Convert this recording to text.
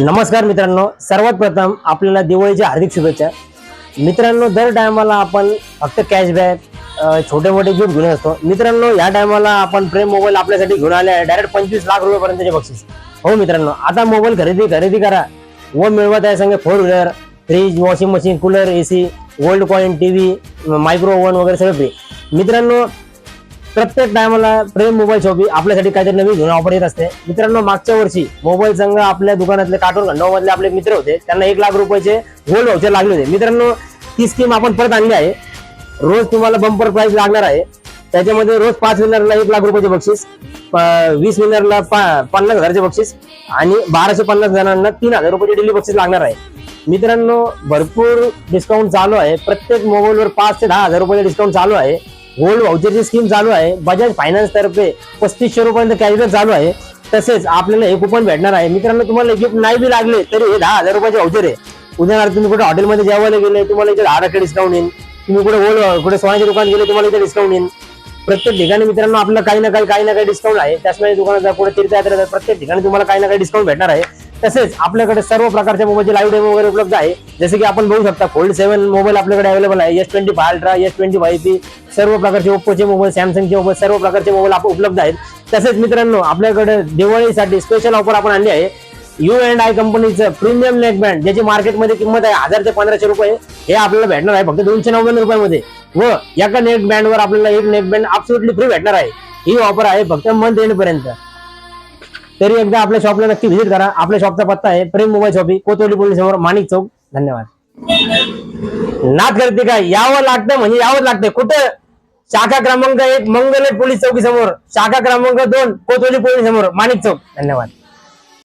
नमस्कार मित्रांनो, सर्वात प्रथम आपल्याला दिवाळीच्या हार्दिक शुभेच्छा. मित्रांनो, दर टायमाला आपण फक्त कॅशबॅक छोटे मोठे गिफ्ट घेऊन असतो. मित्रांनो, या टायमाला आपण प्रेम मोबाईल आपल्यासाठी घेऊन आले आहे. डायरेक्ट 25 लाख रुपयापर्यंतचे बक्षीस. हो मित्रांनो, आता मोबाईल खरेदी करा व मिळवा त्या संगे 4 wheeler, fridge, washing machine, cooler, AC, gold coin, TV, micro oven वगैरे सगळं फ्री. मित्रांनो, प्रत्येक टायमाला प्रेम मोबाईल शॉपी आपल्यासाठी काहीतरी नवीन घेऊन ऑफर येत असते. मित्रांनो, मागच्या वर्षी मोबाईल संघ आपल्या दुकानातले काटोर खंडोबा मधले आपले मित्र होते, त्यांना 1 लाख रुपयाचे गोल्ड व्हाउचर लागले होते. मित्रांनो, ती स्कीम आपण परत आणली आहे. रोज तुम्हाला बंपर प्राइस लागणार आहे. त्याच्यामध्ये रोज 5 विनरला 1 लाख रुपयाचे बक्षीस, 20 विनरला 50,000चे बक्षीस आणि 1250 जणांना 3,000 रुपयाचे डेली बक्षीस लागणार आहे. मित्रांनो, भरपूर डिस्काउंट चालू आहे. प्रत्येक मोबाईलवर 5 ते 10,000 रुपयाचे डिस्काउंट चालू आहे. गोल्ड व्हाउचरची स्कीम चालू आहे. बजाज फायनान्स तर्फे 3500 रुपयांचा कॅशबॅक चालू आहे. तसेच आपल्याला हे कुपन भेटणार आहे. मित्रांनो, तुम्हाला गिफ्ट नाही बी लागले तरी हे 10,000 रुपयाचे व्हाउचर आहे. उदाहरणार्थ, तुम्ही कुठे हॉटेलमध्ये जेवायला गेले, तुम्हाला इथे 10% डिस्काउंट येईल. तुम्ही कुठे सोन्याचे दुकान गेले, तुम्हाला इथे डिस्काउंट येईल. प्रत्येक ठिकाणी मित्रांनो आपलं काही ना काही डिस्काउंट आहे. त्याचमुळे दुकानात कुठे तीर्थयात्रा प्रत्येक ठिकाणी तुम्हाला काही ना काही डिस्काउंट भेटणार आहे. तसेच आपल्याकडे सर्व प्रकारच्या मोबाईलचे लाईव्ह डेमो वगैरे उपलब्ध आहे. जसे की आपण बघू शकता, फोल्ड 7 मोबाईल आपल्याकडे अवेलेबल आहे. S25 अल्ट्रा, S25 सर्व प्रकारचे ओप्पोचे मोबाईल, सॅमसंगचे मोबाईल, सर्व प्रकारचे मोबाईल आपण उपलब्ध आहेत. तसेच मित्रांनो, आपल्याकडे दिवाळीसाठी स्पेशल ऑफर आपण आणली आहे. U&I कंपनीचं प्रीमियम नेकबँड, ज्याची मार्केटमध्ये किंमत आहे 1000 ते 1500 रुपये, हे आपल्याला भेटणार आहे फक्त 299 रुपयामध्ये. व एका नेकबँडवर आपल्याला एक नेकबँड अब्सोल्युटली फ्री भेटणार आहे. ही ऑफर आहे फक्त मंथ एंड पर्यंत. तरी एकदा आपल्या शॉपला नक्की व्हिजिट करा. आपल्या शॉपचा पत्ता आहे प्रेम मोबाईल शॉपी, कोतवाली पोलीस समोर, माणिक चौक. धन्यवाद. नाद करते काय, यावं लागतं म्हणजे यावं लागतं. कुठं? शाखा क्रमांक 1 मंगल पोलीस चौकी समोर, शाखा क्रमांक 2 कोतवाली पोलीस समोर, माणिक चौक. धन्यवाद.